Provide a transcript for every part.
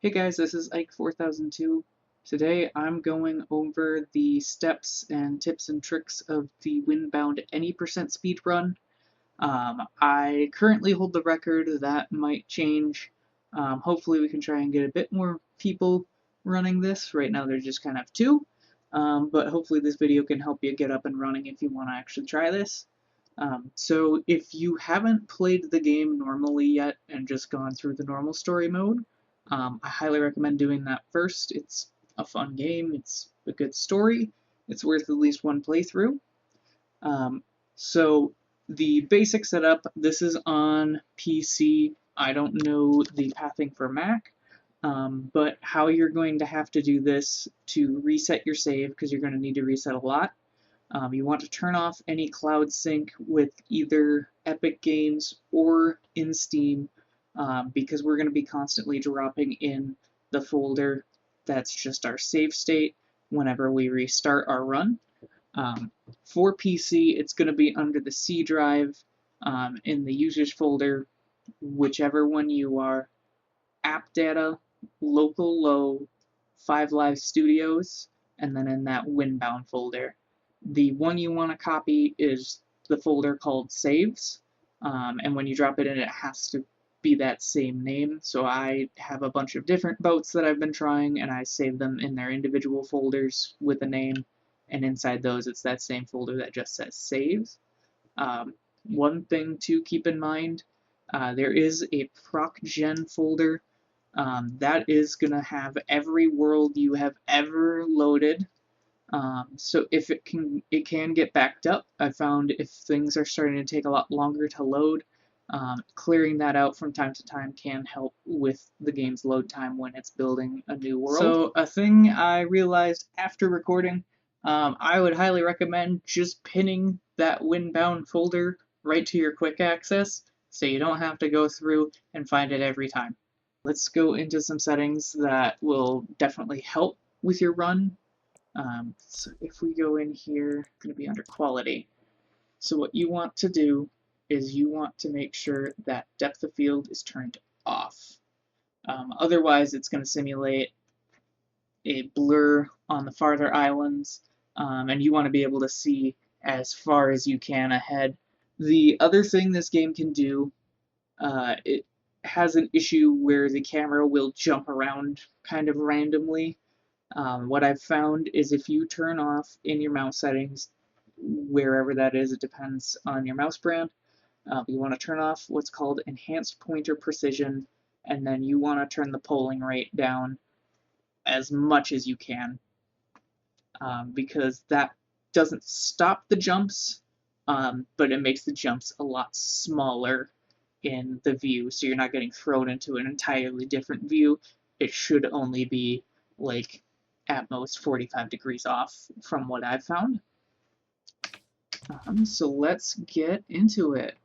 Hey guys, this is Ike 4002. Today I'm going over the steps and tips and tricks of the Windbound any percent speed run. I currently hold the record. That might change. Hopefully we can try and get a bit more people running this. Right now there's just kind of two, but hopefully this video can help you get up and running if you want to actually try this. So if you haven't played the game normally yet and just gone through the normal story mode, I highly recommend doing that first. It's a fun game, it's a good story, it's worth at least one playthrough. So the basic setup, this is on PC. I don't know the pathing for Mac, but how you're going to have to do this to reset your save, because you're going to need to reset a lot. You want to turn off any cloud sync with either Epic Games or in Steam, because we're going to be constantly dropping in the folder that's just our save state whenever we restart our run. For PC, it's going to be under the C drive in the users folder, whichever one you are, app data, local low, 5Live Studios, and then in that Windbound folder. The one you want to copy is the folder called saves, and when you drop it in, it has to be that same name. So I have a bunch of different boats that I've been trying, and I save them in their individual folders with a name, and inside those it's that same folder that just says saves. One thing to keep in mind, there is a procgen folder that is going to have every world you have ever loaded. So if it can get backed up. I found if things are starting to take a lot longer to load, clearing that out from time to time can help with the game's load time when it's building a new world. So a thing I realized after recording, I would highly recommend just pinning that Windbound folder right to your quick access so you don't have to go through and find it every time. Let's go into some settings that will definitely help with your run. So if we go in here, it's going to be under quality. So what you want to do is you want to make sure that depth of field is turned off. Otherwise, it's going to simulate a blur on the farther islands, and you want to be able to see as far as you can ahead. The other thing this game can do, it has an issue where the camera will jump around kind of randomly. What I've found is if you turn off in your mouse settings, wherever that is, it depends on your mouse brand, you want to turn off what's called enhanced pointer precision, and then you want to turn the polling rate down as much as you can, because that doesn't stop the jumps, but it makes the jumps a lot smaller in the view, so you're not getting thrown into an entirely different view. It should only be like at most 45 degrees off from what I've found. So let's get into it.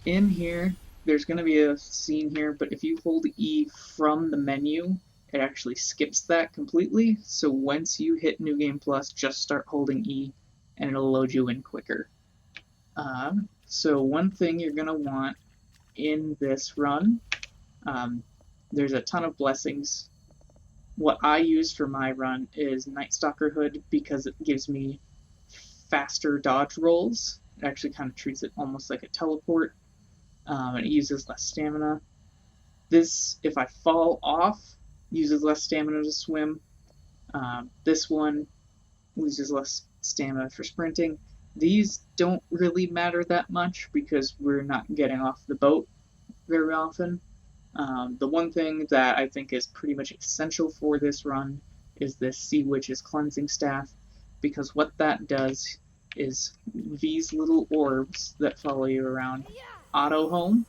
In here, there's going to be a scene here, but if you hold E from the menu, it actually skips that completely. So once you hit New Game Plus, just start holding E and it'll load you in quicker. So one thing you're going to want in this run, there's a ton of blessings. What I use for my run is Night Stalker Hood because it gives me faster dodge rolls. It actually kind of treats it almost like a teleport, and it uses less stamina. This, if I fall off, uses less stamina to swim. This one uses less stamina for sprinting. These don't really matter that much because we're not getting off the boat very often. The one thing that I think is pretty much essential for this run is this Sea Witch's Cleansing Staff, because what that does is these little orbs that follow you around auto home.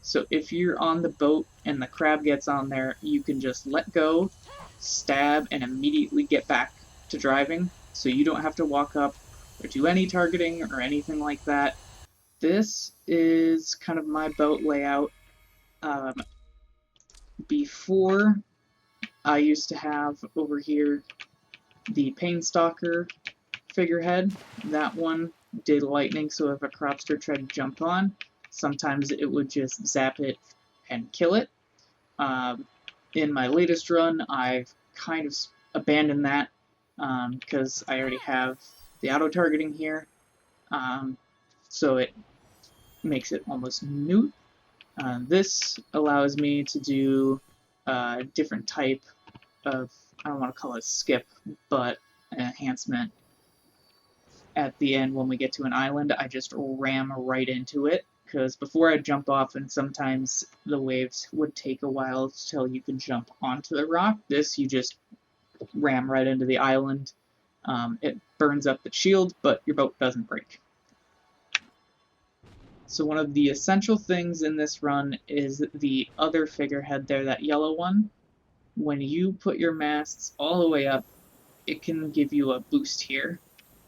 So if you're on the boat and the crab gets on there, you can just let go, stab, and immediately get back to driving, so you don't have to walk up or do any targeting or anything like that. This is kind of my boat layout. Before, I used to have over here the Painstalker figurehead. That one did lightning, so if a cropster tried to jump on, sometimes it would just zap it and kill it. In my latest run, I've kind of abandoned that because I already have the auto-targeting here, so it makes it almost moot. This allows me to do a different type of, I don't want to call it skip, but an enhancement. At the end, when we get to an island, I just ram right into it, because before I'd jump off, and sometimes the waves would take a while till you could jump onto the rock. This, you just ram right into the island. It burns up the shield, but your boat doesn't break. So one of the essential things in this run is the other figurehead there, that yellow one. When you put your masts all the way up, it can give you a boost here.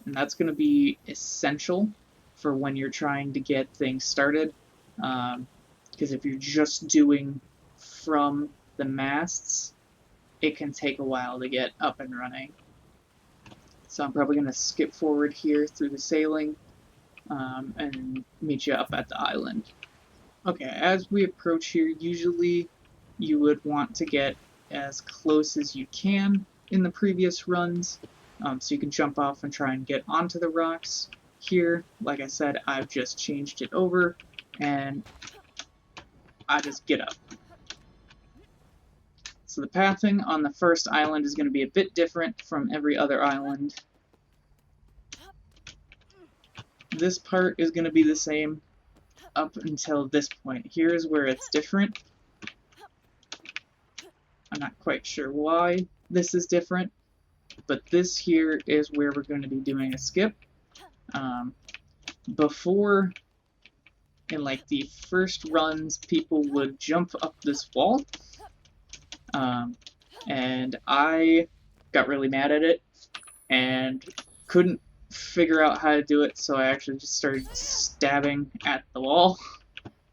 And that's going to be essential for when you're trying to get things started. Because if you're just doing from the masts, it can take a while to get up and running. So I'm probably going to skip forward here through the sailing and meet you up at the island. Okay, as we approach here, usually you would want to get as close as you can in the previous runs, so you can jump off and try and get onto the rocks. Here, like I said, I've just changed it over, and I just get up. So the pathing on the first island is going to be a bit different from every other island. This part is going to be the same up until this point. Here's where it's different. I'm not quite sure why this is different, but this here is where we're going to be doing a skip. Before, in like the first runs, people would jump up this wall, and I got really mad at it and couldn't figure out how to do it, so I actually just started stabbing at the wall,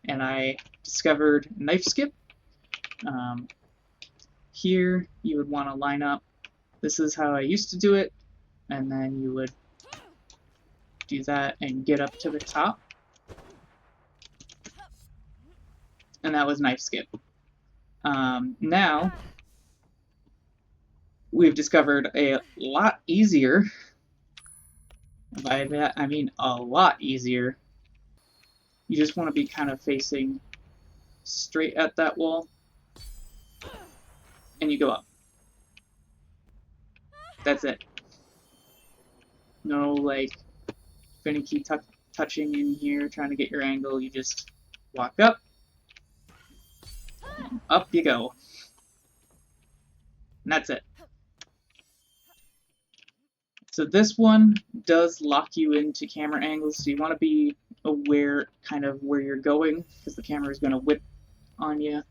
and I discovered knife skip. Here you would want to line up. This is how I used to do it, and then you would do that and get up to the top, and that was knife skip. Now we've discovered a lot easier, by that I mean a lot easier. You just want to be kind of facing straight at that wall, and you go up. That's it. No like finicky touching in here, trying to get your angle. You just walk up, and up you go. And that's it. So this one does lock you into camera angles, so you want to be aware kind of where you're going, because the camera is going to whip on you.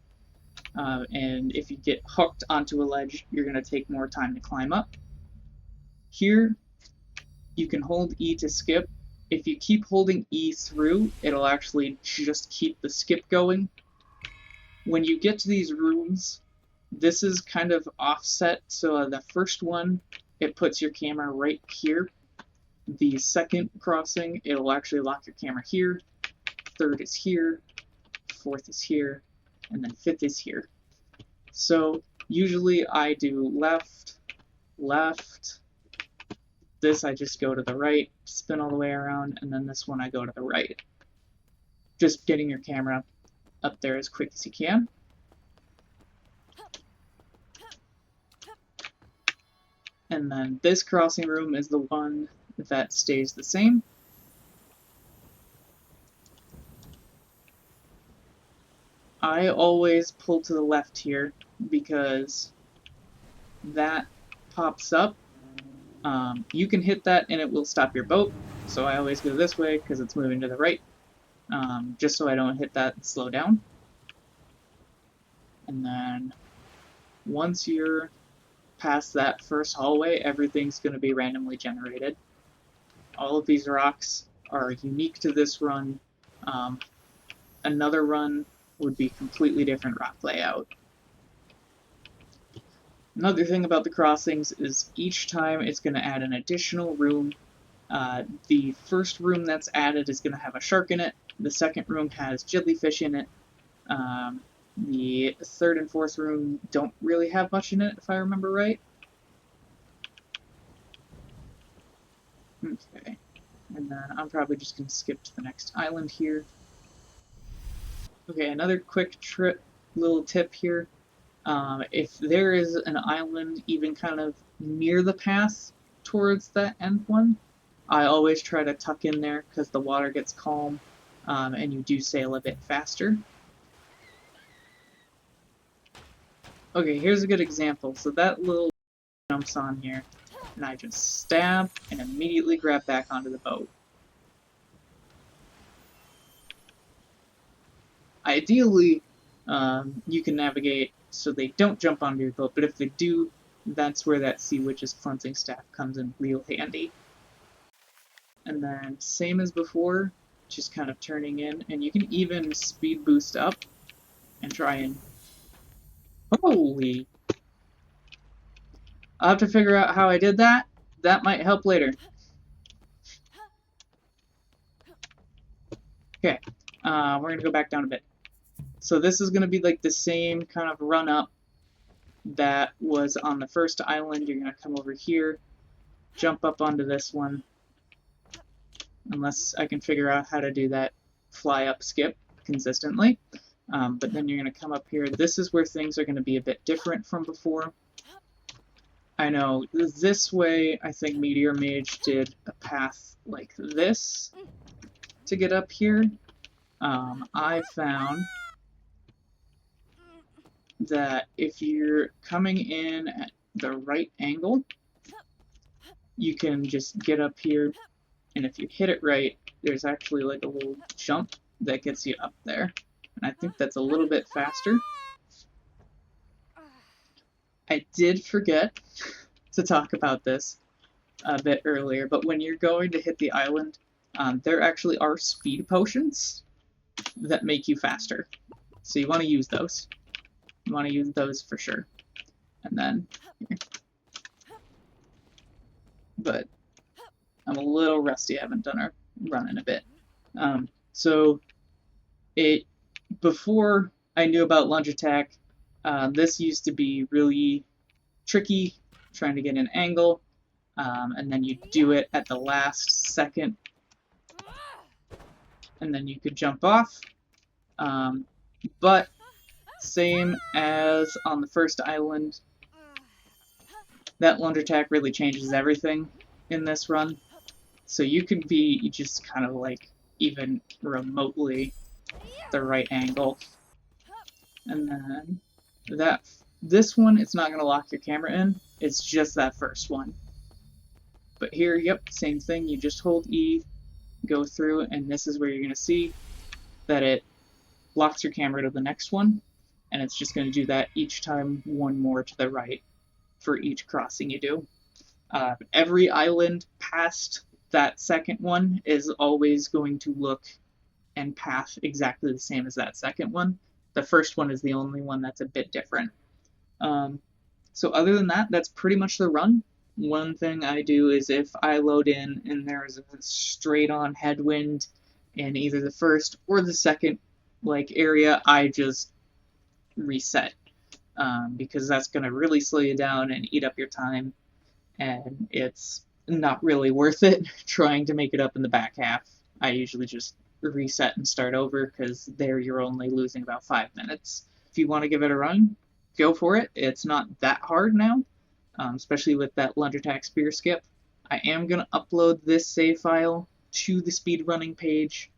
And if you get hooked onto a ledge, you're going to take more time to climb up. Here, you can hold E to skip. If you keep holding E through, it'll actually just keep the skip going. When you get to these rooms, this is kind of offset, so the first one, it puts your camera right here. The second crossing, it'll actually lock your camera here. Third is here. Fourth is here. And then fifth is here. So usually I do left, left. This I just go to the right, spin all the way around, and then this one I go to the right. Just getting your camera up there as quick as you can. And then this crossing room is the one that stays the same. I always pull to the left here because that pops up. You can hit that and it will stop your boat, so I always go this way because it's moving to the right, just so I don't hit that and slow down. And then once you're past that first hallway, everything's going to be randomly generated. All of these rocks are unique to this run. Another run would be completely different rock layout. Another thing about the crossings is each time it's going to add an additional room. The first room that's added is going to have a shark in it. The second room has jellyfish in it. The third and fourth room don't really have much in it, if I remember right. Okay, and then I'm probably just going to skip to the next island here. Okay, another quick little tip here. If there is an island even kind of near the path towards that end one, I always try to tuck in there because the water gets calm and you do sail a bit faster. Okay, here's a good example. So that little jumps on here, and I just stab and immediately grab back onto the boat. Ideally, you can navigate so they don't jump onto your boat, but if they do, that's where that Sea Witch's cleansing staff comes in real handy. And then, same as before, just kind of turning in, and you can even speed boost up and try and... Holy! I'll have to figure out how I did that. That might help later. Okay, we're going to go back down a bit. So this is going to be like the same kind of run up that was on the first island. You're going to come over here, jump up onto this one, unless I can figure out how to do that fly up skip consistently. But then you're going to come up here. This is where things are going to be a bit different from before. I know this way, I think MeteorMage did a path like this to get up here. I found that if you're coming in at the right angle, you can just get up here, and if you hit it right, there's actually like a little jump that gets you up there. And I think that's a little bit faster. I did forget to talk about this a bit earlier, but when you're going to hit the island, there actually are speed potions that make you faster. So you want to use those. You want to use those for sure. And then here. But I'm a little rusty. I haven't done a run in a bit. So before I knew about lunge attack, this used to be really tricky, trying to get an angle, and then you do it at the last second, and then you could jump off. But same as on the first island, that lunge attack really changes everything in this run. So you can be just kind of like even remotely the right angle. And then this one, it's not going to lock your camera in. It's just that first one. But here, yep, same thing. You just hold E, go through, and this is where you're going to see that it locks your camera to the next one. And it's just going to do that each time, one more to the right for each crossing you do. Every island past that second one is always going to look and path exactly the same as that second one. The first one is the only one that's a bit different. So other than that, that's pretty much the run. One thing I do is if I load in and there's a straight-on headwind in either the first or the second area, I just reset. Because that's going to really slow you down and eat up your time, and it's not really worth it trying to make it up in the back half. I usually just reset and start over because there you're only losing about 5 minutes. If you want to give it a run, go for it. It's not that hard now, especially with that lunge attack spear skip. I am going to upload this save file to the speedrunning page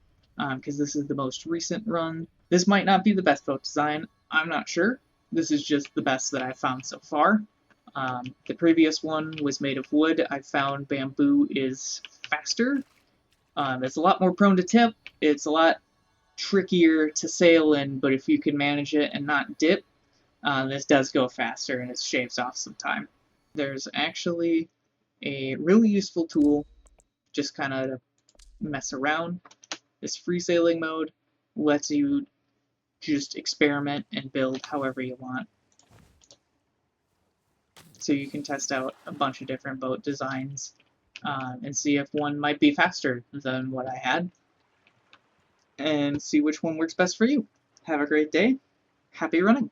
because this is the most recent run. This might not be the best boat design, I'm not sure. This is just the best that I've found so far. The previous one was made of wood. I found bamboo is faster. It's a lot more prone to tip. It's a lot trickier to sail in, but if you can manage it and not dip, this does go faster and it shaves off some time. There's actually a really useful tool, just kind of to mess around. This free sailing mode lets you just experiment and build however you want. So you can test out a bunch of different boat designs and see if one might be faster than what I had, and see which one works best for you. Have a great day. Happy running!